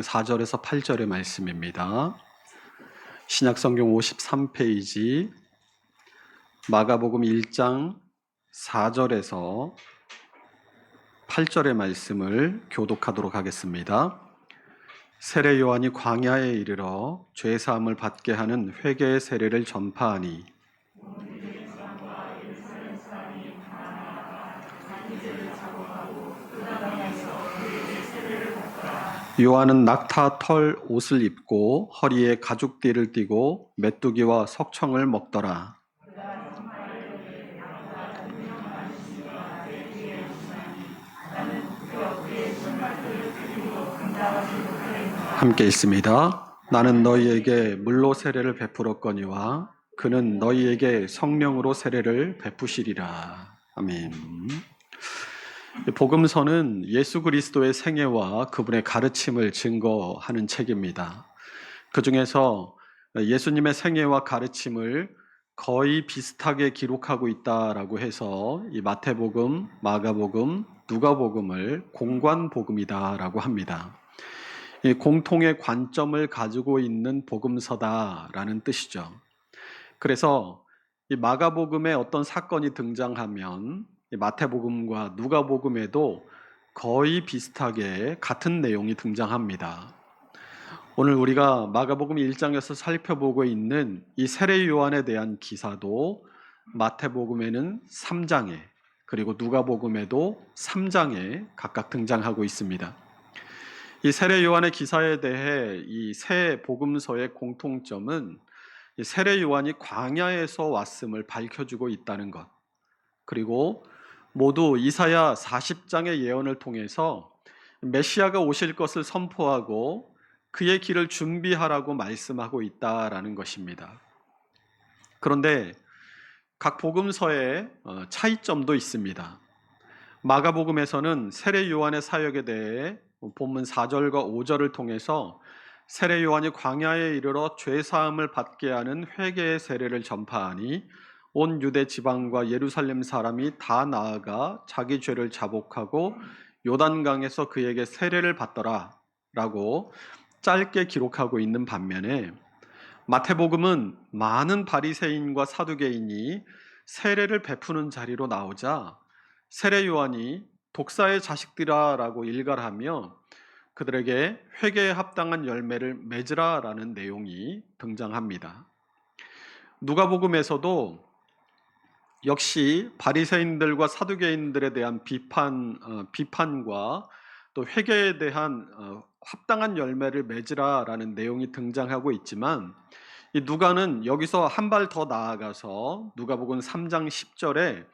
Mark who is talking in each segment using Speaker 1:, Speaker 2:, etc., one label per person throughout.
Speaker 1: 4절에서 8절의 말씀입니다. 신약성경 53페이지 마가복음 1장 4절에서 8절의 말씀을 교독하도록 하겠습니다. 세례 요한이 광야에 이르러 죄 사함을 받게 하는 회개의 세례를 전파하니 요한은 낙타 털 옷을 입고 허리에 가죽띠를 띠고 메뚜기와 석청을 먹더라. 함께 있습니다. 나는 너희에게 물로 세례를 베풀었거니와 그는 너희에게 성령으로 세례를 베푸시리라. 아멘. 복음서는 예수 그리스도의 생애와 그분의 가르침을 증거하는 책입니다. 그 중에서 예수님의 생애와 가르침을 거의 비슷하게 기록하고 있다라고 해서 이 마태복음, 마가복음, 누가복음을 공관복음이다라고 합니다. 이 공통의 관점을 가지고 있는 복음서다라는 뜻이죠. 그래서 이 마가복음에 어떤 사건이 등장하면 이 마태복음과 누가복음에도 거의 비슷하게 같은 내용이 등장합니다. 오늘 우리가 마가복음 1장에서 살펴보고 있는 이 세례 요한에 대한 기사도 마태복음에는 3장에 그리고 누가복음에도 3장에 각각 등장하고 있습니다. 이 세례 요한의 기사에 대해 이 세 복음서의 공통점은 이 세례 요한이 광야에서 왔음을 밝혀주고 있다는 것, 그리고 모두 이사야 40장의 예언을 통해서 메시아가 오실 것을 선포하고 그의 길을 준비하라고 말씀하고 있다라는 것입니다. 그런데 각 복음서에 차이점도 있습니다. 마가복음에서는 세례 요한의 사역에 대해 본문 4절과 5절을 통해서 세례 요한이 광야에 이르러 죄 사함을 받게 하는 회개의 세례를 전파하니 온 유대 지방과 예루살렘 사람이 다 나아가 자기 죄를 자복하고 요단강에서 그에게 세례를 받더라 라고 짧게 기록하고 있는 반면에 마태복음은 많은 바리새인과 사두개인이 세례를 베푸는 자리로 나오자 세례 요한이 독사의 자식들아라고 일갈하며 그들에게 회개에 합당한 열매를 맺으라라는 내용이 등장합니다. 누가복음에서도 역시 바리새인들과 사두개인들에 대한 비판과 또 회개에 대한 합당한 열매를 맺으라라는 내용이 등장하고 있지만 이 누가는 여기서 한 발 더 나아가서 누가복음 3장 10절에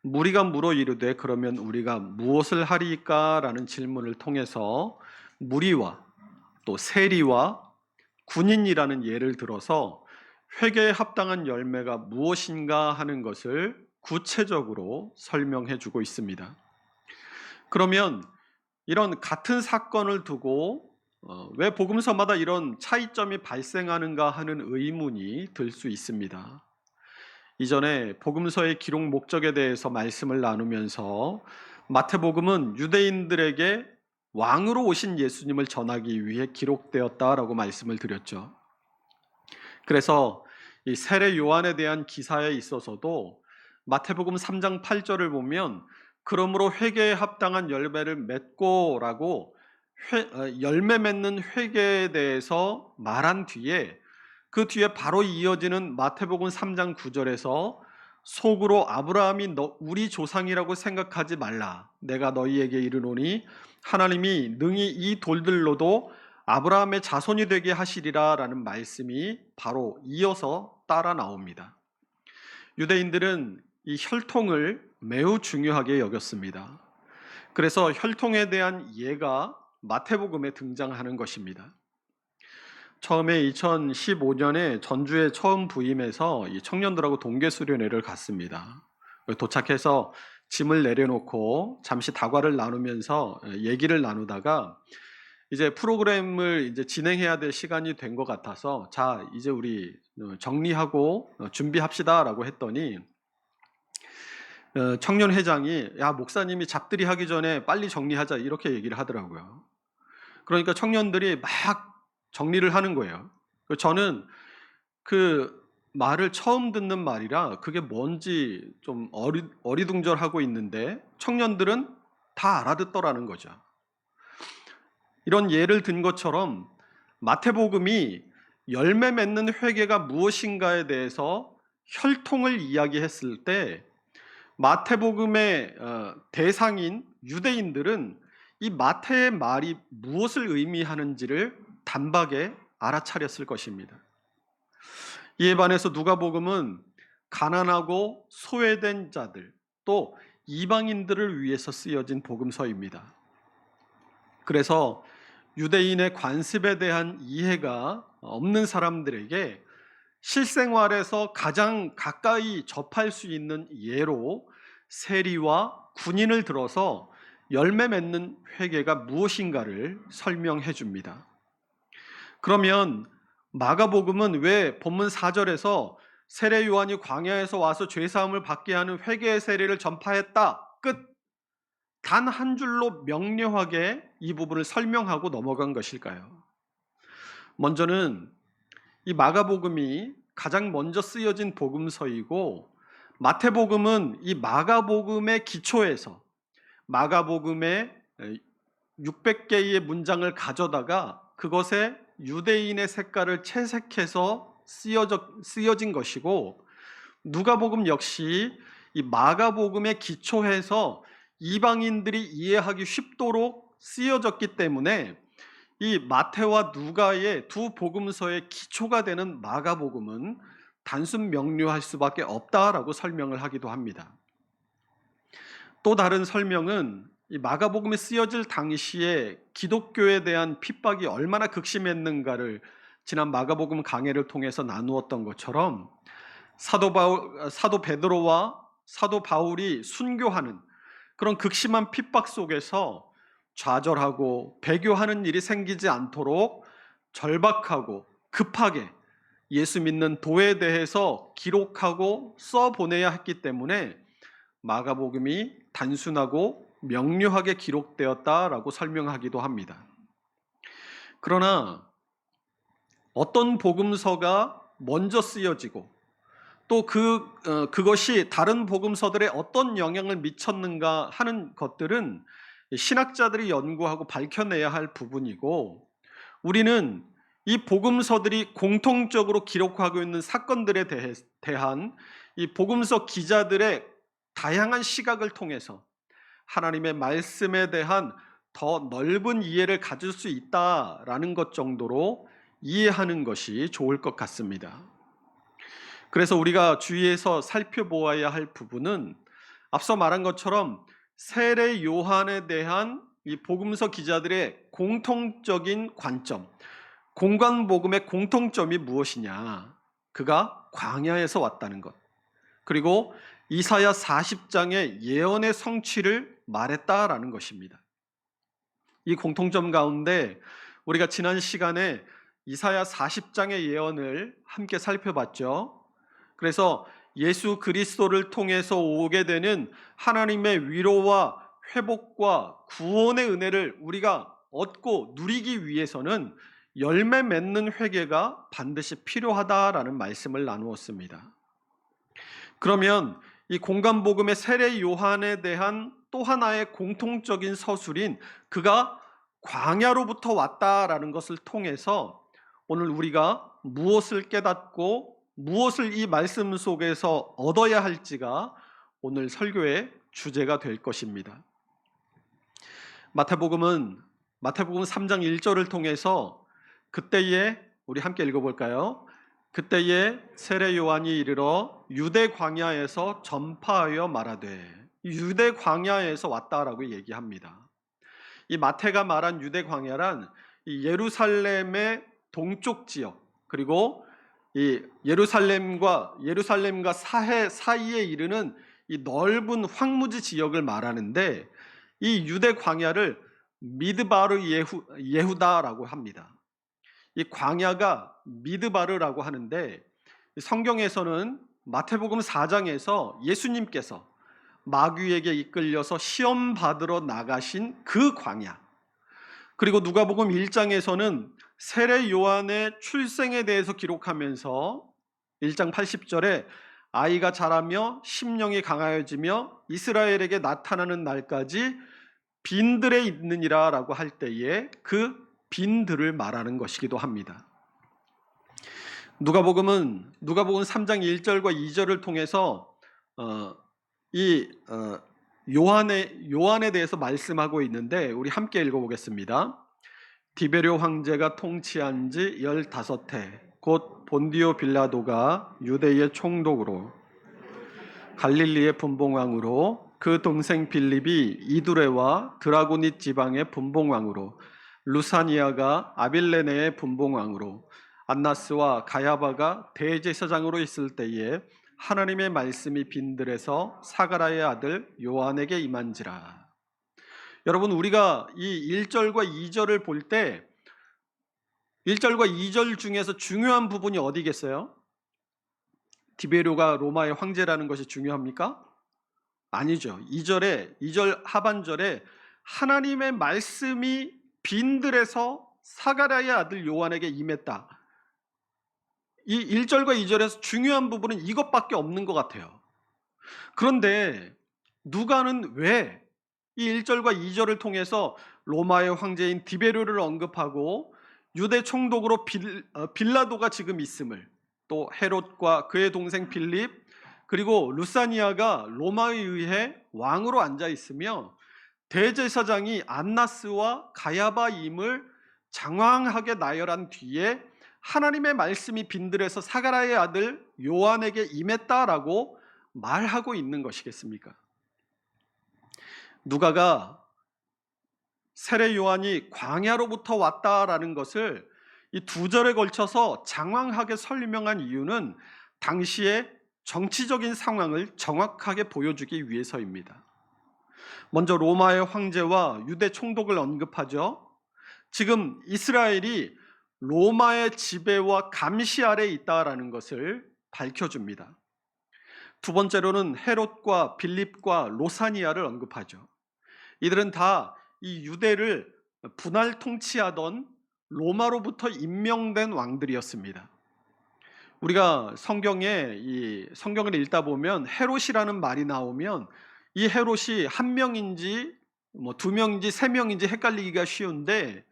Speaker 1: 무리가 물어 이르되 그러면 우리가 무엇을 하리까? 라는 질문을 통해서 무리와 또 세리와 군인이라는 예를 들어서 회개에 합당한 열매가 무엇인가 하는 것을 구체적으로 설명해 주고 있습니다. 그러면 이런 같은 사건을 두고 왜 복음서마다 이런 차이점이 발생하는가 하는 의문이 들 수 있습니다. 이전에 복음서의 기록 목적에 대해서 말씀을 나누면서 마태복음은 유대인들에게 왕으로 오신 예수님을 전하기 위해 기록되었다라고 말씀을 드렸죠. 그래서 이 세례 요한에 대한 기사에 있어서도 마태복음 3장 8절을 보면 그러므로 회개에 합당한 열매를 맺고라고 열매 맺는 회개에 대해서 말한 뒤에 그 뒤에 바로 이어지는 마태복음 3장 9절에서 속으로 아브라함이 우리 조상이라고 생각하지 말라. 내가 너희에게 이르노니 하나님이 능히 이 돌들로도 아브라함의 자손이 되게 하시리라 라는 말씀이 바로 이어서 따라 나옵니다. 유대인들은 이 혈통을 매우 중요하게 여겼습니다. 그래서 혈통에 대한 예가 마태복음에 등장하는 것입니다. 처음에 2015년에 전주에 처음 부임해서 이 청년들하고 동계수련회를 갔습니다. 도착해서 짐을 내려놓고 잠시 다과를 나누면서 얘기를 나누다가 이제 프로그램을 이제 진행해야 될 시간이 된 것 같아서 자 이제 우리 정리하고 준비합시다라고 했더니 청년회장이 야 목사님이 잡들이 하기 전에 빨리 정리하자 이렇게 얘기를 하더라고요. 그러니까 청년들이 막 정리를 하는 거예요. 저는 그 말을 처음 듣는 말이라 그게 뭔지 좀 어리둥절하고 있는데 청년들은 다 알아듣더라는 거죠. 이런 예를 든 것처럼 마태복음이 열매 맺는 회개가 무엇인가에 대해서 혈통을 이야기했을 때 마태복음의 대상인 유대인들은 이 마태의 말이 무엇을 의미하는지를 단박에 알아차렸을 것입니다. 이에 반해서 누가복음은 가난하고 소외된 자들 또 이방인들을 위해서 쓰여진 복음서입니다. 그래서 유대인의 관습에 대한 이해가 없는 사람들에게 실생활에서 가장 가까이 접할 수 있는 예로 세리와 군인을 들어서 열매 맺는 회개가 무엇인가를 설명해 줍니다. 그러면 마가복음은 왜 본문 4절에서 세례 요한이 광야에서 와서 죄사함을 받게 하는 회개의 세례를 전파했다. 끝. 단 한 줄로 명료하게 이 부분을 설명하고 넘어간 것일까요? 먼저는 이 마가복음이 가장 먼저 쓰여진 복음서이고 마태복음은 이 마가복음의 기초에서 마가복음의 600개의 문장을 가져다가 그것에 유대인의 색깔을 채색해서 쓰여진 것이고 누가복음 역시 이 마가복음의 기초에서 이방인들이 이해하기 쉽도록 쓰여졌기 때문에 이 마태와 누가의 두 복음서의 기초가 되는 마가복음은 단순 명료할 수밖에 없다라고 설명을 하기도 합니다. 또 다른 설명은 이 마가복음에 쓰여질 당시에 기독교에 대한 핍박이 얼마나 극심했는가를 지난 마가복음 강해를 통해서 나누었던 것처럼 사도 베드로와 사도 바울이 순교하는 그런 극심한 핍박 속에서 좌절하고 배교하는 일이 생기지 않도록 절박하고 급하게 예수 믿는 도에 대해서 기록하고 써보내야 했기 때문에 마가복음이 단순하고 명료하게 기록되었다라고 설명하기도 합니다. 그러나 어떤 복음서가 먼저 쓰여지고 또 그것이 다른 복음서들에 어떤 영향을 미쳤는가 하는 것들은 신학자들이 연구하고 밝혀내야 할 부분이고 우리는 이 복음서들이 공통적으로 기록하고 있는 사건들에 대한 이 복음서 기자들의 다양한 시각을 통해서 하나님의 말씀에 대한 더 넓은 이해를 가질 수 있다라는 것 정도로 이해하는 것이 좋을 것 같습니다. 그래서 우리가 주의해서 살펴보아야 할 부분은 앞서 말한 것처럼 세례 요한에 대한 이 복음서 기자들의 공통적인 관점, 공관복음의 공통점이 무엇이냐? 그가 광야에서 왔다는 것. 그리고 이사야 40장의 예언의 성취를 말했다라는 것입니다. 이 공통점 가운데 우리가 지난 시간에 이사야 40장의 예언을 함께 살펴봤죠. 그래서 예수 그리스도를 통해서 오게 되는 하나님의 위로와 회복과 구원의 은혜를 우리가 얻고 누리기 위해서는 열매 맺는 회개가 반드시 필요하다라는 말씀을 나누었습니다. 그러면 이 공관복음의 세례 요한에 대한 또 하나의 공통적인 서술인 그가 광야로부터 왔다라는 것을 통해서 오늘 우리가 무엇을 깨닫고 무엇을 이 말씀 속에서 얻어야 할지가 오늘 설교의 주제가 될 것입니다. 마태복음 3장 1절을 통해서 그때에 우리 함께 읽어볼까요? 그때에 세례 요한이 이르러 유대 광야에서 전파하여 말하되 유대 광야에서 왔다라고 얘기합니다. 이 마태가 말한 유대 광야란 이 예루살렘의 동쪽 지역 그리고 이 예루살렘과 사해 사이에 이르는 이 넓은 황무지 지역을 말하는데 이 유대 광야를 미드바르 예후다라고 합니다. 이 광야가 미드바르라고 하는데 성경에서는 마태복음 4장에서 예수님께서 마귀에게 이끌려서 시험 받으러 나가신 그 광야, 그리고 누가복음 1장에서는 세례 요한의 출생에 대해서 기록하면서 1장 80절에 아이가 자라며 심령이 강하여지며 이스라엘에게 나타나는 날까지 빈들에 있느니라 라고 할 때에 그 빈들을 말하는 것이기도 합니다. 누가복음 3장 1절과 2절을 통해서 요한에 대해서 말씀하고 있는데 우리 함께 읽어보겠습니다. 디베료 황제가 통치한 지 15해 곧 본디오 빌라도가 유대의 총독으로 갈릴리의 분봉왕으로 그 동생 빌립이 이두레와 드라고닛 지방의 분봉왕으로 루사니아가 아빌레네의 분봉왕으로 안나스와 가야바가 대제사장으로 있을 때에 하나님의 말씀이 빈들에서 사가랴의 아들 요한에게 임한지라. 여러분, 우리가 이 1절과 2절을 볼 때 1절과 2절 중에서 중요한 부분이 어디겠어요? 디베료가 로마의 황제라는 것이 중요합니까? 아니죠. 2절 하반절에 하나님의 말씀이 빈들에서 사가랴의 아들 요한에게 임했다. 이 1절과 2절에서 중요한 부분은 이것밖에 없는 것 같아요. 그런데 누가는 왜 이 1절과 2절을 통해서 로마의 황제인 디베료를 언급하고 유대 총독으로 빌라도가 지금 있음을, 또 헤롯과 그의 동생 빌립, 그리고 루사니아가 로마에 의해 왕으로 앉아 있으며 대제사장이 안나스와 가야바임을 장황하게 나열한 뒤에 하나님의 말씀이 빈들에서 사가랴의 아들 요한에게 임했다라고 말하고 있는 것이겠습니까? 누가가 세례 요한이 광야로부터 왔다라는 것을 이 2절에 걸쳐서 장황하게 설명한 이유는 당시의 정치적인 상황을 정확하게 보여주기 위해서입니다. 먼저 로마의 황제와 유대 총독을 언급하죠. 지금 이스라엘이 로마의 지배와 감시 아래에 있다라는 것을 밝혀줍니다. 두 번째로는 헤롯과 빌립과 로사니아를 언급하죠. 이들은 다 이 유대를 분할 통치하던 로마로부터 임명된 왕들이었습니다. 우리가 성경을 읽다 보면 헤롯이라는 말이 나오면 이 헤롯이 한 명인지 두 명인지 세 명인지 헷갈리기가 쉬운데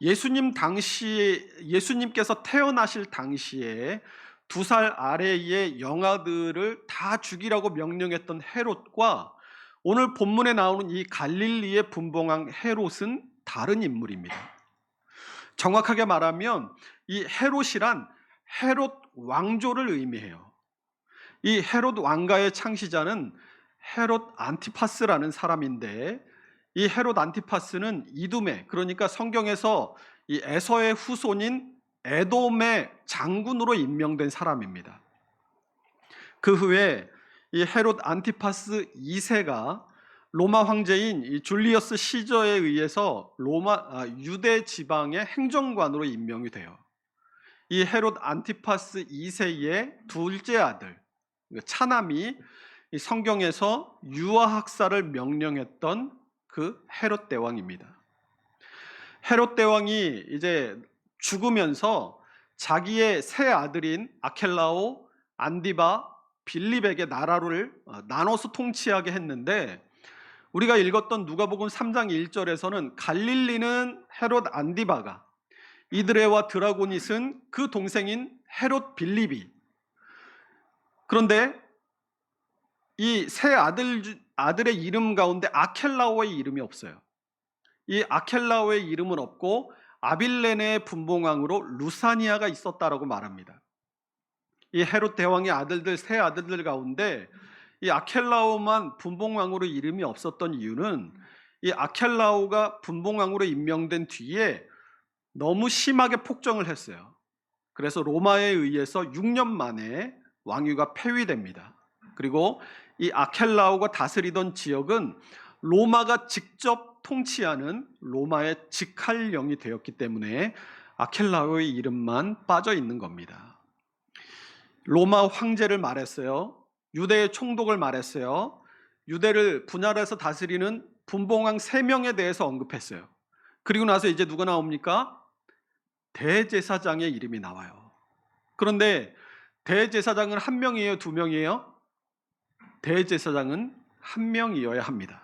Speaker 1: 예수님께서 태어나실 당시에 2살 아래의 영아들을 다 죽이라고 명령했던 헤롯과 오늘 본문에 나오는 이 갈릴리의 분봉왕 헤롯은 다른 인물입니다. 정확하게 말하면 이 헤롯이란 헤롯 왕조를 의미해요. 이 헤롯 왕가의 창시자는 헤롯 안티파스라는 사람인데 이 헤롯 안티파스는 이두메, 그러니까 성경에서 이 에서의 후손인 에돔의 장군으로 임명된 사람입니다. 그 후에 이 헤롯 안티파스 2세가 로마 황제인 이 줄리어스 시저에 의해서 유대 지방의 행정관으로 임명이 돼요. 이 헤롯 안티파스 2세의 둘째 아들 차남이 이 성경에서 유아학살을 명령했던 그 헤롯 대왕입니다. 헤롯 대왕이 이제 죽으면서 자기의 세 아들인 아켈라오, 안디바, 빌립에게 나라를 나눠서 통치하게 했는데 우리가 읽었던 누가복음 3장 1절에서는 갈릴리는 헤롯 안디바가, 이드레와 드라고닛은 그 동생인 헤롯 빌립이, 그런데 이 세 아들의 이름 가운데 아켈라오의 이름이 없어요. 이 아켈라오의 이름은 없고 아빌레네의 분봉왕으로 루사니아가 있었다라고 말합니다. 이 헤롯 대왕의 세 아들들 가운데 이 아켈라오만 분봉왕으로 이름이 없었던 이유는 이 아켈라오가 분봉왕으로 임명된 뒤에 너무 심하게 폭정을 했어요. 그래서 로마에 의해서 6년 만에 왕위가 폐위됩니다. 그리고 이 아켈라오가 다스리던 지역은 로마가 직접 통치하는 로마의 직할령이 되었기 때문에 아켈라오의 이름만 빠져 있는 겁니다. 로마 황제를 말했어요. 유대의 총독을 말했어요. 유대를 분할해서 다스리는 분봉왕 3명에 대해서 언급했어요. 그리고 나서 이제 누가 나옵니까? 대제사장의 이름이 나와요. 그런데 대제사장은 한 명이에요, 두 명이에요? 대제사장은 한 명이어야 합니다.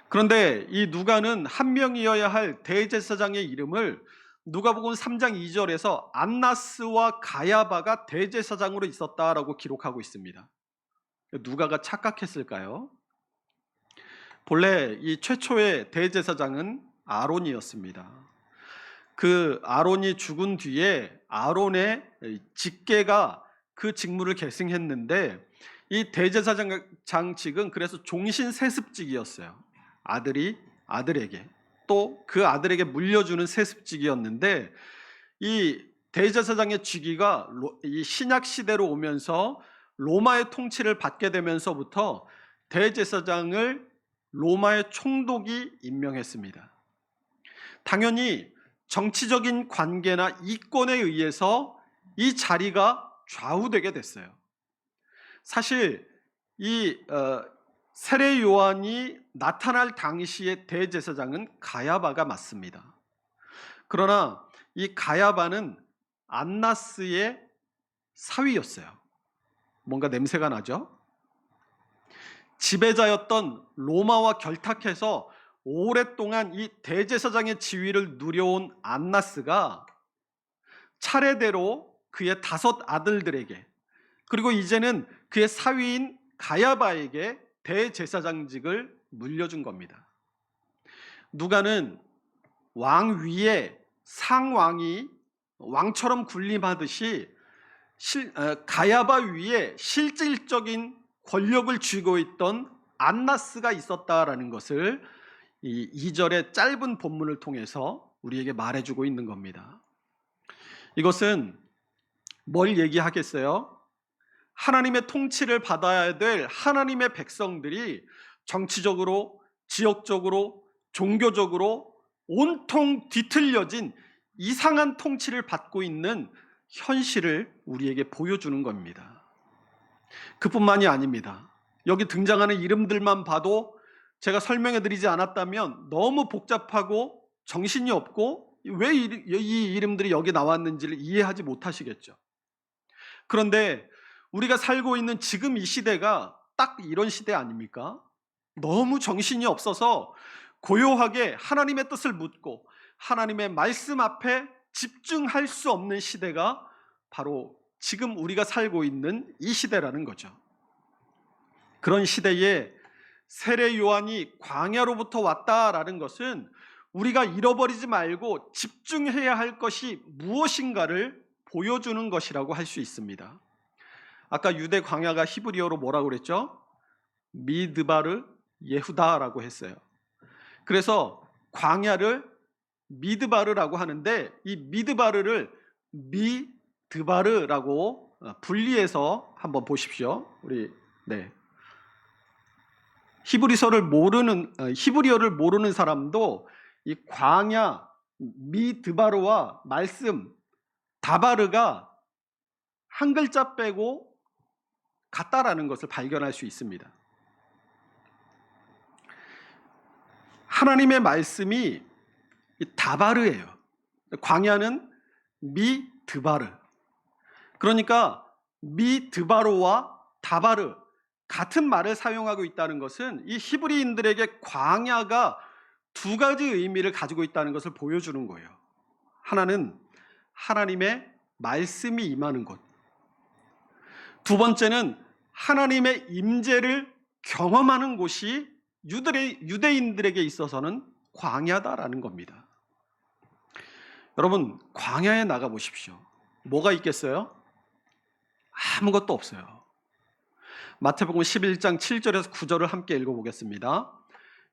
Speaker 1: 그런데 이 누가는 한 명이어야 할 대제사장의 이름을 누가복음 3장 2절에서 안나스와 가야바가 대제사장으로 있었다라고 기록하고 있습니다. 누가가 착각했을까요? 본래 이 최초의 대제사장은 아론이었습니다. 그 아론이 죽은 뒤에 아론의 직계가 그 직무를 계승했는데 이 대제사장직은 그래서 종신 세습직이었어요. 아들이 아들에게 또 그 아들에게 물려주는 세습직이었는데 이 대제사장의 직위가 이 신약 시대로 오면서 로마의 통치를 받게 되면서부터 대제사장을 로마의 총독이 임명했습니다. 당연히 정치적인 관계나 이권에 의해서 이 자리가 좌우되게 됐어요. 사실 이 세례 요한이 나타날 당시의 대제사장은 가야바가 맞습니다. 그러나 이 가야바는 안나스의 사위였어요. 뭔가 냄새가 나죠? 지배자였던 로마와 결탁해서 오랫동안 이 대제사장의 지위를 누려온 안나스가 차례대로 그의 5 아들들에게 그리고 이제는 그의 사위인 가야바에게 대제사장직을 물려준 겁니다. 누가는 왕 위에 상왕이 왕처럼 군림하듯이 가야바 위에 실질적인 권력을 쥐고 있던 안나스가 있었다라는 것을 이 2절의 짧은 본문을 통해서 우리에게 말해주고 있는 겁니다. 이것은 뭘 얘기하겠어요? 하나님의 통치를 받아야 될 하나님의 백성들이 정치적으로, 지역적으로, 종교적으로 온통 뒤틀려진 이상한 통치를 받고 있는 현실을 우리에게 보여주는 겁니다. 그뿐만이 아닙니다. 여기 등장하는 이름들만 봐도 제가 설명해 드리지 않았다면 너무 복잡하고 정신이 없고 왜 이 이름들이 여기 나왔는지를 이해하지 못하시겠죠. 그런데 우리가 살고 있는 지금 이 시대가 딱 이런 시대 아닙니까? 너무 정신이 없어서 고요하게 하나님의 뜻을 묻고 하나님의 말씀 앞에 집중할 수 없는 시대가 바로 지금 우리가 살고 있는 이 시대라는 거죠. 그런 시대에 세례 요한이 광야로부터 왔다라는 것은 우리가 잃어버리지 말고 집중해야 할 것이 무엇인가를 보여주는 것이라고 할 수 있습니다. 아까 유대 광야가 히브리어로 뭐라고 그랬죠? 미드바르 예후다라고 했어요. 그래서 광야를 미드바르라고 하는데 이 미드바르를 미드바르라고 분리해서 한번 보십시오. 우리 히브리어를 모르는 사람도 이 광야 미드바르와 말씀 다바르가 한 글자 빼고 같다라는 것을 발견할 수 있습니다. 하나님의 말씀이 다바르예요. 광야는 미드바르. 그러니까 미드바르와 다바르 같은 말을 사용하고 있다는 것은 이 히브리인들에게 광야가 2가지 의미를 가지고 있다는 것을 보여주는 거예요. 하나는 하나님의 말씀이 임하는 곳. 2번째는 하나님의 임재를 경험하는 곳이 유대인들에게 있어서는 광야다라는 겁니다. 여러분, 광야에 나가 보십시오. 뭐가 있겠어요? 아무것도 없어요. 마태복음 11장 7절에서 9절을 함께 읽어보겠습니다.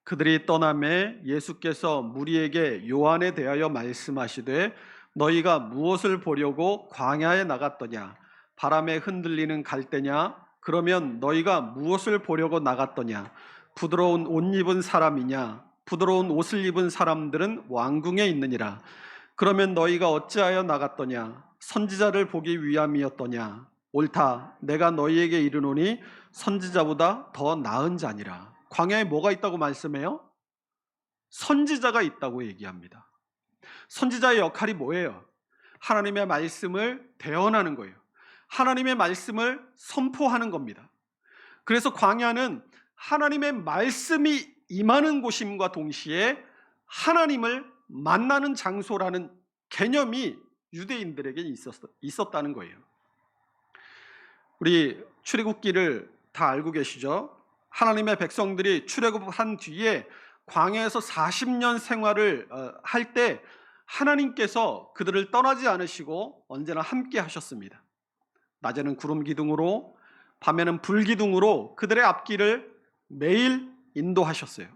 Speaker 1: 그들이 떠나매 예수께서 무리에게 요한에 대하여 말씀하시되 너희가 무엇을 보려고 광야에 나갔더냐? 바람에 흔들리는 갈대냐? 그러면 너희가 무엇을 보려고 나갔더냐? 부드러운 옷 입은 사람이냐? 부드러운 옷을 입은 사람들은 왕궁에 있느니라. 그러면 너희가 어찌하여 나갔더냐? 선지자를 보기 위함이었더냐? 옳다. 내가 너희에게 이르노니 선지자보다 더 나은 자니라. 광야에 뭐가 있다고 말씀해요? 선지자가 있다고 얘기합니다. 선지자의 역할이 뭐예요? 하나님의 말씀을 대언하는 거예요. 하나님의 말씀을 선포하는 겁니다. 그래서 광야는 하나님의 말씀이 임하는 곳임과 동시에 하나님을 만나는 장소라는 개념이 유대인들에게 있었다는 거예요. 우리 출애굽기를 다 알고 계시죠? 하나님의 백성들이 출애굽한 뒤에 광야에서 40년 생활을 할 때 하나님께서 그들을 떠나지 않으시고 언제나 함께 하셨습니다. 낮에는 구름 기둥으로, 밤에는 불 기둥으로 그들의 앞길을 매일 인도하셨어요.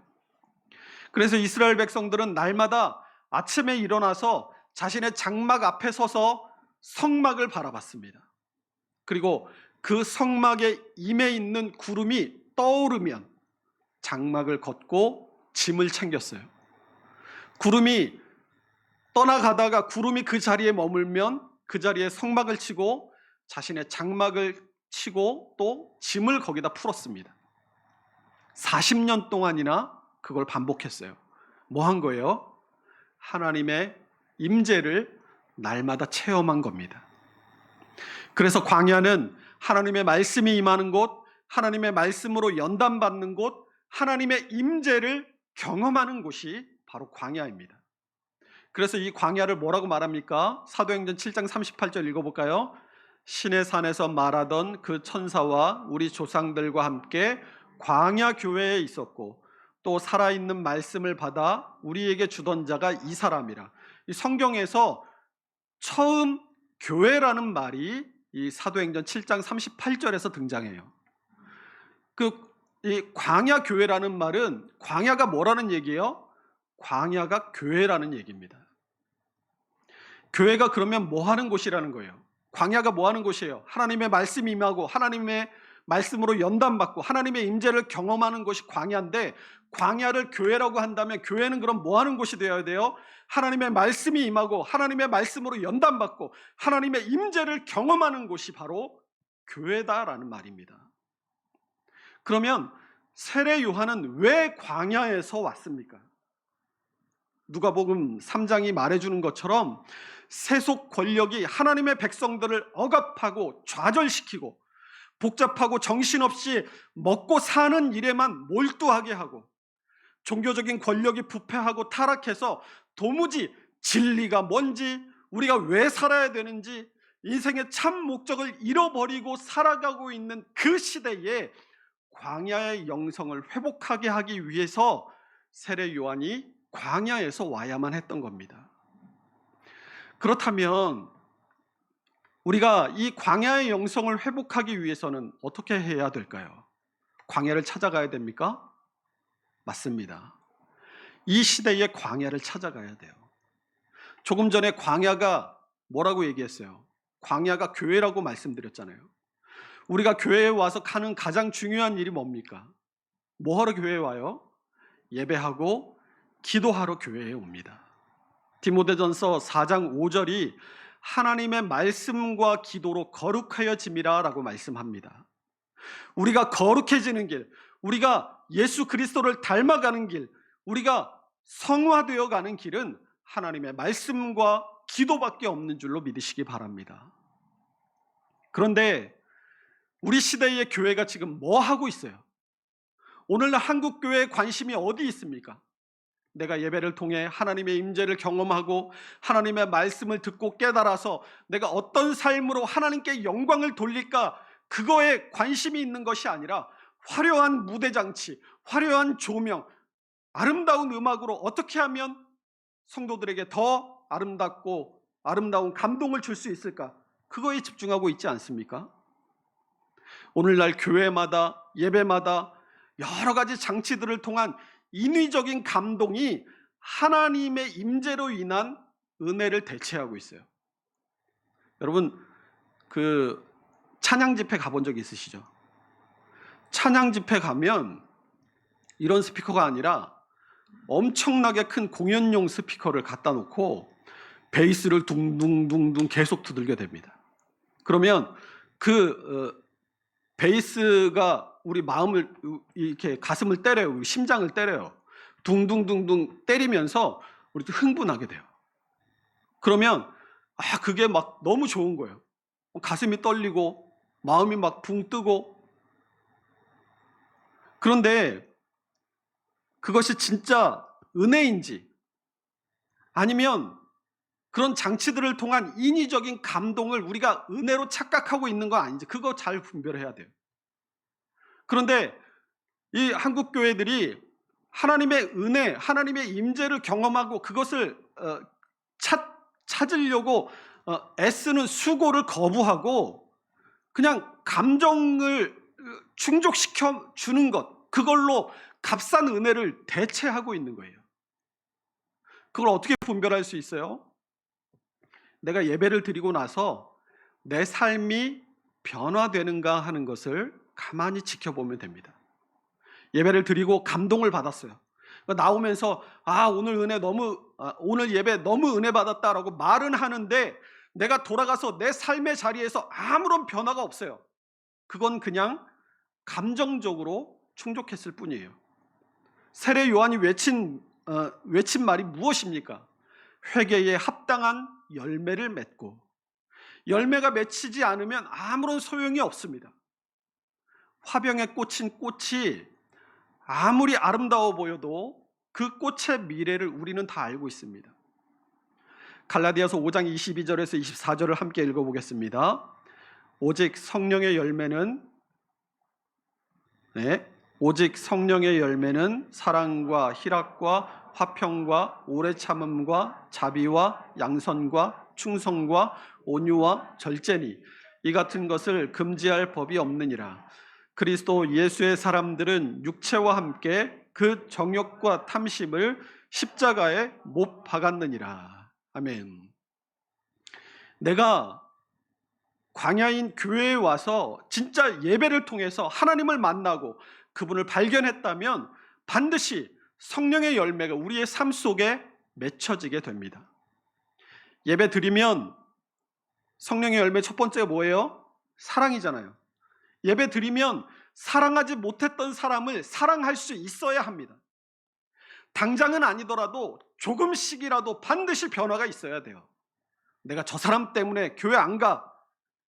Speaker 1: 그래서 이스라엘 백성들은 날마다 아침에 일어나서 자신의 장막 앞에 서서 성막을 바라봤습니다. 그리고 그 성막의 임에 있는 구름이 떠오르면 장막을 걷고 짐을 챙겼어요. 구름이 떠나가다가 구름이 그 자리에 머물면 그 자리에 성막을 치고 자신의 장막을 치고 또 짐을 거기다 풀었습니다. 40년 동안이나 그걸 반복했어요. 뭐 한 거예요? 하나님의 임재를 날마다 체험한 겁니다. 그래서 광야는 하나님의 말씀이 임하는 곳, 하나님의 말씀으로 연단받는 곳, 하나님의 임재를 경험하는 곳이 바로 광야입니다. 그래서 이 광야를 뭐라고 말합니까? 사도행전 7장 38절 읽어볼까요? 신의 산에서 말하던 그 천사와 우리 조상들과 함께 광야 교회에 있었고 또 살아있는 말씀을 받아 우리에게 주던 자가 이 사람이라. 이 성경에서 처음 교회라는 말이 이 사도행전 7장 38절에서 등장해요. 이 광야 교회라는 말은 광야가 뭐라는 얘기예요? 광야가 교회라는 얘기입니다. 교회가 그러면 뭐 하는 곳이라는 거예요? 광야가 뭐 하는 곳이에요? 하나님의 말씀이 임하고 하나님의 말씀으로 연단받고 하나님의 임재를 경험하는 곳이 광야인데, 광야를 교회라고 한다면 교회는 그럼 뭐 하는 곳이 되어야 돼요? 하나님의 말씀이 임하고 하나님의 말씀으로 연단받고 하나님의 임재를 경험하는 곳이 바로 교회다라는 말입니다. 그러면 세례 요한은 왜 광야에서 왔습니까? 누가복음 3장이 말해주는 것처럼 세속 권력이 하나님의 백성들을 억압하고 좌절시키고 복잡하고 정신없이 먹고 사는 일에만 몰두하게 하고 종교적인 권력이 부패하고 타락해서 도무지 진리가 뭔지, 우리가 왜 살아야 되는지, 인생의 참 목적을 잃어버리고 살아가고 있는 그 시대에 광야의 영성을 회복하게 하기 위해서 세례 요한이 광야에서 와야만 했던 겁니다. 그렇다면 우리가 이 광야의 영성을 회복하기 위해서는 어떻게 해야 될까요? 광야를 찾아가야 됩니까? 맞습니다. 이 시대의 광야를 찾아가야 돼요. 조금 전에 광야가 뭐라고 얘기했어요? 광야가 교회라고 말씀드렸잖아요. 우리가 교회에 와서 하는 가장 중요한 일이 뭡니까? 뭐하러 교회에 와요? 예배하고 기도하러 교회에 옵니다. 디모데전서 4장 5절이 하나님의 말씀과 기도로 거룩하여짐이라 라고 말씀합니다. 우리가 거룩해지는 길, 우리가 예수 그리스도를 닮아가는 길, 우리가 성화되어 가는 길은 하나님의 말씀과 기도밖에 없는 줄로 믿으시기 바랍니다. 그런데 우리 시대의 교회가 지금 뭐 하고 있어요? 오늘날 한국 교회의 관심이 어디 있습니까? 내가 예배를 통해 하나님의 임재를 경험하고 하나님의 말씀을 듣고 깨달아서 내가 어떤 삶으로 하나님께 영광을 돌릴까, 그거에 관심이 있는 것이 아니라 화려한 무대장치, 화려한 조명, 아름다운 음악으로 어떻게 하면 성도들에게 더 아름답고 아름다운 감동을 줄 수 있을까, 그거에 집중하고 있지 않습니까? 오늘날 교회마다 예배마다 여러 가지 장치들을 통한 인위적인 감동이 하나님의 임재로 인한 은혜를 대체하고 있어요. 여러분, 그 찬양 집회 가본 적 있으시죠? 찬양 집회 가면 이런 스피커가 아니라 엄청나게 큰 공연용 스피커를 갖다 놓고 베이스를 둥둥둥둥 계속 두들겨 댑니다. 그러면 그 베이스가 우리 마음을, 이렇게 가슴을 때려요. 우리 심장을 때려요. 둥둥둥둥 때리면서 우리도 흥분하게 돼요. 그러면 그게 막 너무 좋은 거예요. 가슴이 떨리고 마음이 막 붕 뜨고. 그런데 그것이 진짜 은혜인지 아니면 그런 장치들을 통한 인위적인 감동을 우리가 은혜로 착각하고 있는 건 아닌지 그거 잘 분별해야 돼요. 그런데 이 한국 교회들이 하나님의 은혜, 하나님의 임재를 경험하고 그것을 찾으려고 애쓰는 수고를 거부하고 그냥 감정을 충족시켜 주는 것, 그걸로 값싼 은혜를 대체하고 있는 거예요. 그걸 어떻게 분별할 수 있어요? 내가 예배를 드리고 나서 내 삶이 변화되는가 하는 것을 가만히 지켜보면 됩니다. 예배를 드리고 감동을 받았어요. 나오면서 오늘 예배 너무 은혜 받았다라고 말은 하는데 내가 돌아가서 내 삶의 자리에서 아무런 변화가 없어요. 그건 그냥 감정적으로 충족했을 뿐이에요. 세례 요한이 외친 말이 무엇입니까? 회개에 합당한 열매를 맺고, 열매가 맺히지 않으면 아무런 소용이 없습니다. 화병에 꽂힌 꽃이 아무리 아름다워 보여도 그 꽃의 미래를 우리는 다 알고 있습니다. 갈라디아서 5장 22절에서 24절을 함께 읽어보겠습니다. 오직 성령의 열매는 사랑과 희락과 화평과 오래 참음과 자비와 양선과 충성과 온유와 절제니 이 같은 것을 금지할 법이 없느니라. 그리스도 예수의 사람들은 육체와 함께 그 정욕과 탐심을 십자가에 못 박았느니라. 아멘. 내가 광야인 교회에 와서 진짜 예배를 통해서 하나님을 만나고 그분을 발견했다면 반드시 성령의 열매가 우리의 삶 속에 맺혀지게 됩니다. 예배 드리면 성령의 열매 첫 번째가 뭐예요? 사랑이잖아요. 예배 드리면 사랑하지 못했던 사람을 사랑할 수 있어야 합니다. 당장은 아니더라도 조금씩이라도 반드시 변화가 있어야 돼요. 내가 저 사람 때문에 교회 안 가.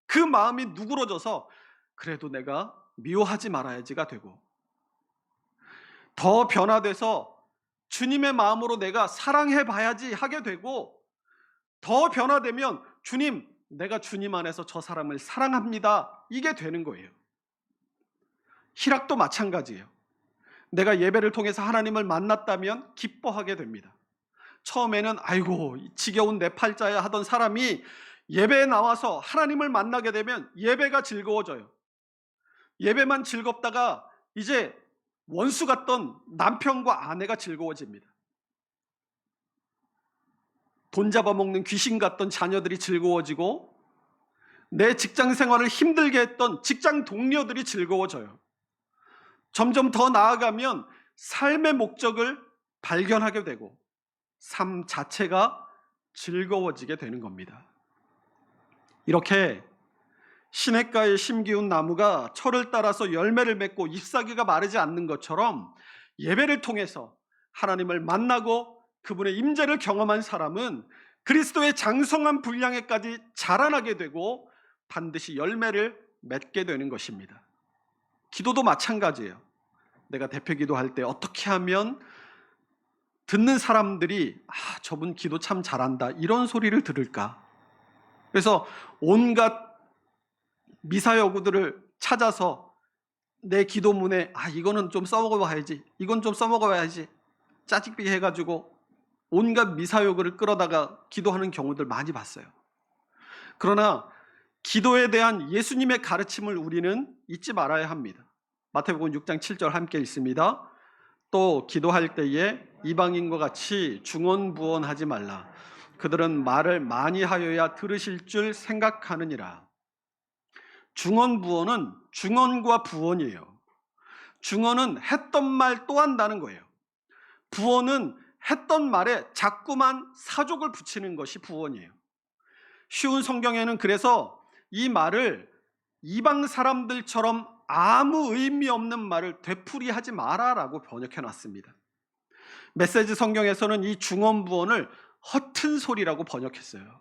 Speaker 1: 그 마음이 누그러져서 그래도 내가 미워하지 말아야지가 되고, 더 변화돼서 주님의 마음으로 내가 사랑해 봐야지 하게 되고, 더 변화되면 주님, 내가 주님 안에서 저 사람을 사랑합니다. 이게 되는 거예요. 희락도 마찬가지예요. 내가 예배를 통해서 하나님을 만났다면 기뻐하게 됩니다. 처음에는 아이고 지겨운 내 팔자야 하던 사람이 예배에 나와서 하나님을 만나게 되면 예배가 즐거워져요. 예배만 즐겁다가 이제 원수 같던 남편과 아내가 즐거워집니다. 돈 잡아먹는 귀신 같던 자녀들이 즐거워지고, 내 직장 생활을 힘들게 했던 직장 동료들이 즐거워져요. 점점 더 나아가면 삶의 목적을 발견하게 되고 삶 자체가 즐거워지게 되는 겁니다. 이렇게 시냇가에 심기운 나무가 철을 따라서 열매를 맺고 잎사귀가 마르지 않는 것처럼 예배를 통해서 하나님을 만나고 그분의 임재를 경험한 사람은 그리스도의 장성한 분량에까지 자라나게 되고 반드시 열매를 맺게 되는 것입니다. 기도도 마찬가지예요. 내가 대표 기도할 때 어떻게 하면 듣는 사람들이 저분 기도 참 잘한다 이런 소리를 들을까? 그래서 온갖 미사여구들을 찾아서 내 기도문에 이거는 좀 써먹어봐야지, 이건 좀 써먹어봐야지 짜집기 해가지고 온갖 미사여구를 끌어다가 기도하는 경우들 많이 봤어요. 그러나 기도에 대한 예수님의 가르침을 우리는 잊지 말아야 합니다. 마태복음 6장 7절 함께 읽습니다. 또 기도할 때에 이방인과 같이 중언부언하지 말라. 그들은 말을 많이 하여야 들으실 줄 생각하느니라. 중언부언은 중언과 부언이에요. 중언은 했던 말 또 한다는 거예요. 부언은 했던 말에 자꾸만 사족을 붙이는 것이 부언이에요. 쉬운 성경에는 그래서 이 말을 이방 사람들처럼 아무 의미 없는 말을 되풀이하지 마라라고 번역해 놨습니다. 메시지 성경에서는 이 중언부언을 허튼 소리라고 번역했어요.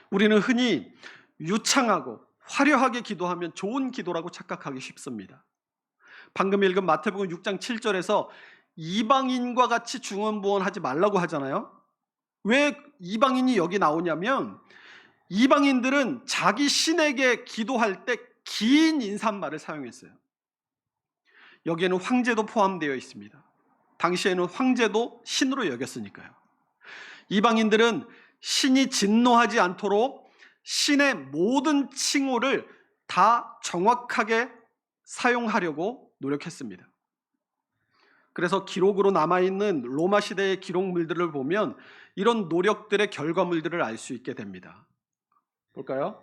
Speaker 1: 우리는 흔히 유창하고 화려하게 기도하면 좋은 기도라고 착각하기 쉽습니다. 방금 읽은 마태복음 6장 7절에서 이방인과 같이 중언부언하지 말라고 하잖아요. 왜 이방인이 여기 나오냐면 이방인들은 자기 신에게 기도할 때 긴 인사말을 사용했어요. 여기에는 황제도 포함되어 있습니다. 당시에는 황제도 신으로 여겼으니까요. 이방인들은 신이 진노하지 않도록 신의 모든 칭호를 다 정확하게 사용하려고 노력했습니다. 그래서 기록으로 남아있는 로마 시대의 기록물들을 보면 이런 노력들의 결과물들을 알 수 있게 됩니다. 볼까요?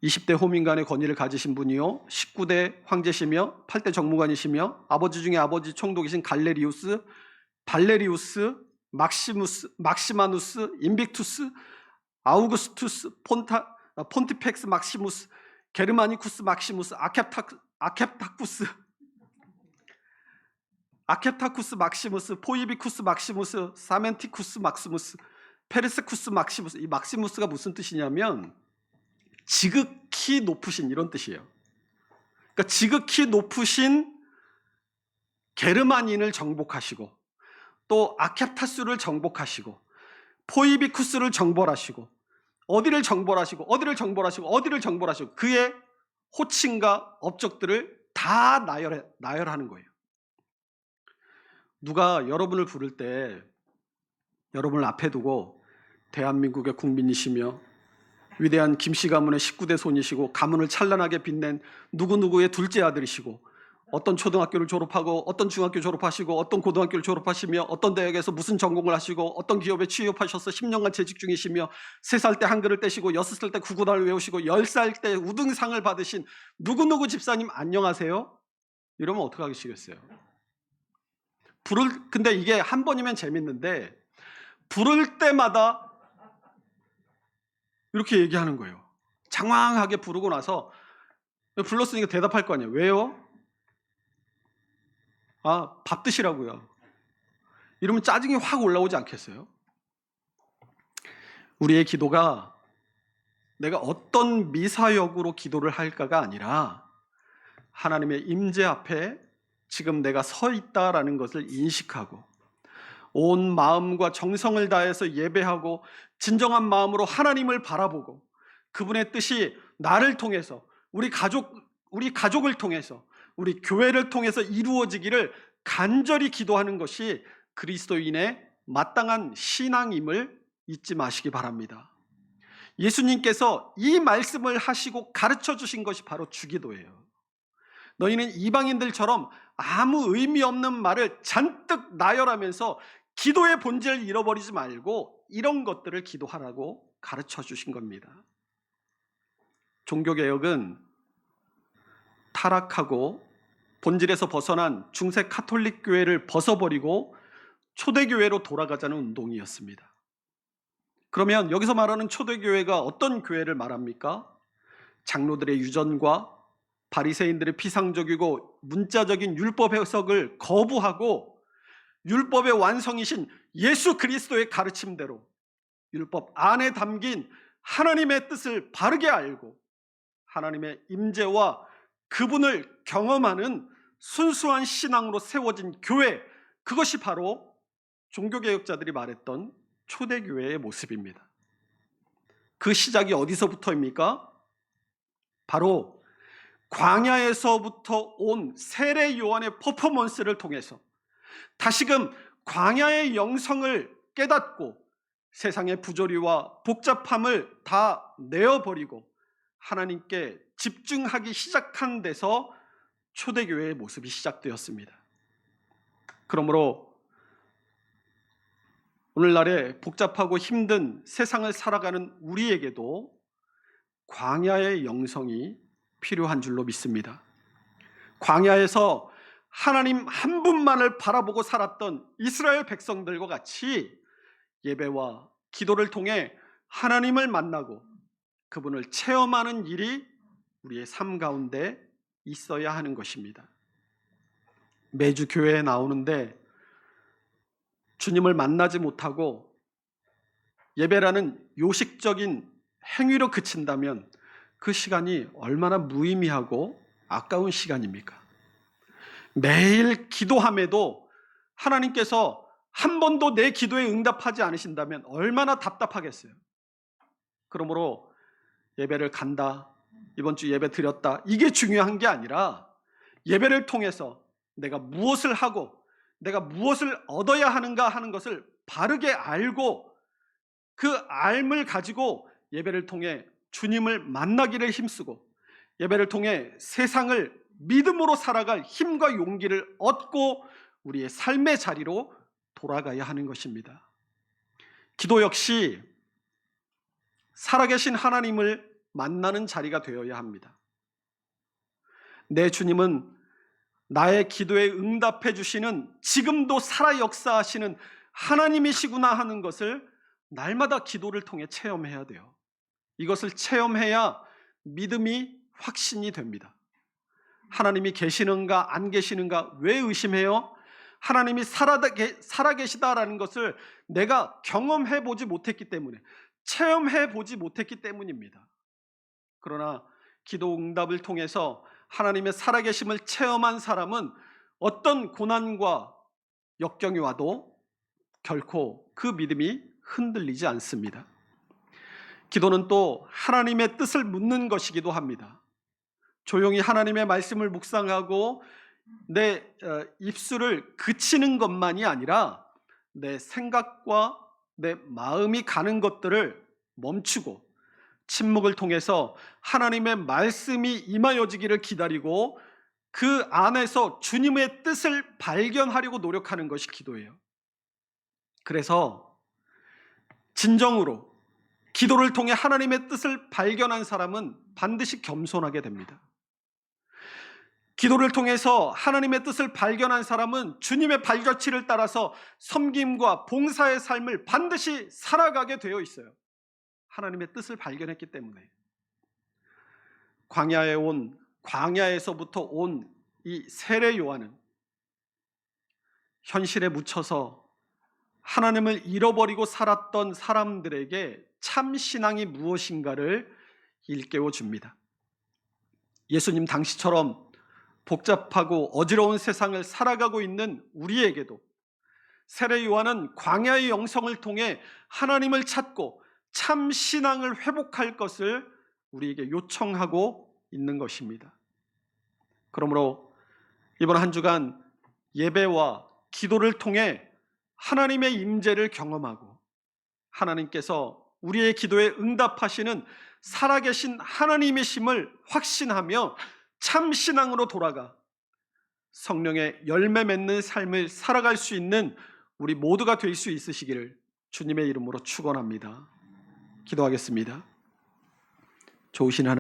Speaker 1: 20대 호민관의 권위를 가지신 분이요, 19대 황제시며 8대 정무관이시며 아버지 중에 아버지 총독이신 갈레리우스, 발레리우스, 막시마누스, 인빅투스, 아우구스투스, 폰티펙스 막시무스, 게르마니쿠스 막시무스, 아케타쿠스 막시무스, 포이비쿠스 막시무스, 사멘티쿠스 막시무스, 페르세쿠스 막시무스. 이 막시무스가 무슨 뜻이냐면 지극히 높으신, 이런 뜻이에요. 그러니까 지극히 높으신 게르만인을 정복하시고, 또 아케타스를 정복하시고, 포이비쿠스를 정벌하시고, 어디를 정벌하시고 그의 호칭과 업적들을 다 나열하는 거예요. 누가 여러분을 부를 때 여러분을 앞에 두고 대한민국의 국민이시며 위대한 김씨 가문의 19대 손이시고 가문을 찬란하게 빛낸 누구누구의 둘째 아들이시고 어떤 초등학교를 졸업하고 어떤 중학교 졸업하시고 어떤 고등학교를 졸업하시며 어떤 대학에서 무슨 전공을 하시고 어떤 기업에 취업하셔서 10년간 재직 중이시며 3살 때 한글을 떼시고 6살 때 구구단을 외우시고 10살 때 우등상을 받으신 누구누구 집사님 안녕하세요? 이러면 어떻게 하시겠어요? 근데 이게 한 번이면 재밌는데 부를 때마다 이렇게 얘기하는 거예요. 장황하게 부르고 나서 불렀으니까 대답할 거 아니에요. 왜요? 밥 드시라고요. 이러면 짜증이 확 올라오지 않겠어요? 우리의 기도가 내가 어떤 미사역으로 기도를 할까가 아니라 하나님의 임재 앞에 지금 내가 서 있다라는 것을 인식하고 온 마음과 정성을 다해서 예배하고 진정한 마음으로 하나님을 바라보고 그분의 뜻이 나를 통해서 우리 가족을 통해서 우리 교회를 통해서 이루어지기를 간절히 기도하는 것이 그리스도인의 마땅한 신앙임을 잊지 마시기 바랍니다. 예수님께서 이 말씀을 하시고 가르쳐 주신 것이 바로 주기도예요. 너희는 이방인들처럼 아무 의미 없는 말을 잔뜩 나열하면서 기도의 본질을 잃어버리지 말고 이런 것들을 기도하라고 가르쳐 주신 겁니다. 종교개혁은 타락하고 본질에서 벗어난 중세 카톨릭 교회를 벗어버리고 초대교회로 돌아가자는 운동이었습니다. 그러면 여기서 말하는 초대교회가 어떤 교회를 말합니까? 장로들의 유전과 바리새인들의 피상적이고 문자적인 율법 해석을 거부하고 율법의 완성이신 예수 그리스도의 가르침대로 율법 안에 담긴 하나님의 뜻을 바르게 알고 하나님의 임재와 그분을 경험하는 순수한 신앙으로 세워진 교회, 그것이 바로 종교개혁자들이 말했던 초대교회의 모습입니다. 그 시작이 어디서부터입니까? 바로 광야에서부터 온 세례 요한의 퍼포먼스를 통해서 다시금 광야의 영성을 깨닫고 세상의 부조리와 복잡함을 다 내어버리고 하나님께 집중하기 시작한 데서 초대교회의 모습이 시작되었습니다. 그러므로 오늘날의 복잡하고 힘든 세상을 살아가는 우리에게도 광야의 영성이 필요한 줄로 믿습니다. 광야에서 하나님 한 분만을 바라보고 살았던 이스라엘 백성들과 같이 예배와 기도를 통해 하나님을 만나고 그분을 체험하는 일이 우리의 삶 가운데 있어야 하는 것입니다. 매주 교회에 나오는데 주님을 만나지 못하고 예배라는 요식적인 행위로 그친다면 그 시간이 얼마나 무의미하고 아까운 시간입니까? 매일 기도함에도 하나님께서 한 번도 내 기도에 응답하지 않으신다면 얼마나 답답하겠어요. 그러므로 예배를 간다, 이번 주 예배 드렸다, 이게 중요한 게 아니라 예배를 통해서 내가 무엇을 하고 내가 무엇을 얻어야 하는가 하는 것을 바르게 알고 그 알을 가지고 예배를 통해 주님을 만나기를 힘쓰고 예배를 통해 세상을 믿음으로 살아갈 힘과 용기를 얻고 우리의 삶의 자리로 돌아가야 하는 것입니다. 기도 역시 살아계신 하나님을 만나는 자리가 되어야 합니다. 내 주님은 나의 기도에 응답해 주시는, 지금도 살아 역사하시는 하나님이시구나 하는 것을 날마다 기도를 통해 체험해야 돼요. 이것을 체험해야 믿음이 확신이 됩니다. 하나님이 계시는가 안 계시는가 왜 의심해요? 하나님이 살아계시다라는 것을 내가 경험해 보지 못했기 때문에, 체험해 보지 못했기 때문입니다. 그러나 기도 응답을 통해서 하나님의 살아계심을 체험한 사람은 어떤 고난과 역경이 와도 결코 그 믿음이 흔들리지 않습니다. 기도는 또 하나님의 뜻을 묻는 것이기도 합니다. 조용히 하나님의 말씀을 묵상하고 내 입술을 그치는 것만이 아니라 내 생각과 내 마음이 가는 것들을 멈추고 침묵을 통해서 하나님의 말씀이 임하여지기를 기다리고 그 안에서 주님의 뜻을 발견하려고 노력하는 것이 기도예요. 그래서 진정으로 기도를 통해 하나님의 뜻을 발견한 사람은 반드시 겸손하게 됩니다. 기도를 통해서 하나님의 뜻을 발견한 사람은 주님의 발자취를 따라서 섬김과 봉사의 삶을 반드시 살아가게 되어 있어요. 하나님의 뜻을 발견했기 때문에. 광야에서부터 온 이 세례 요한은 현실에 묻혀서 하나님을 잃어버리고 살았던 사람들에게 참 신앙이 무엇인가를 일깨워 줍니다. 예수님 당시처럼 복잡하고 어지러운 세상을 살아가고 있는 우리에게도 세례 요한은 광야의 영성을 통해 하나님을 찾고 참 신앙을 회복할 것을 우리에게 요청하고 있는 것입니다. 그러므로 이번 한 주간 예배와 기도를 통해 하나님의 임재를 경험하고 하나님께서 우리의 기도에 응답하시는 살아계신 하나님이심을 확신하며 참 신앙으로 돌아가 성령의 열매 맺는 삶을 살아갈 수 있는 우리 모두가 될 수 있으시기를 주님의 이름으로 축원합니다. 기도하겠습니다. 좋으신 하나님,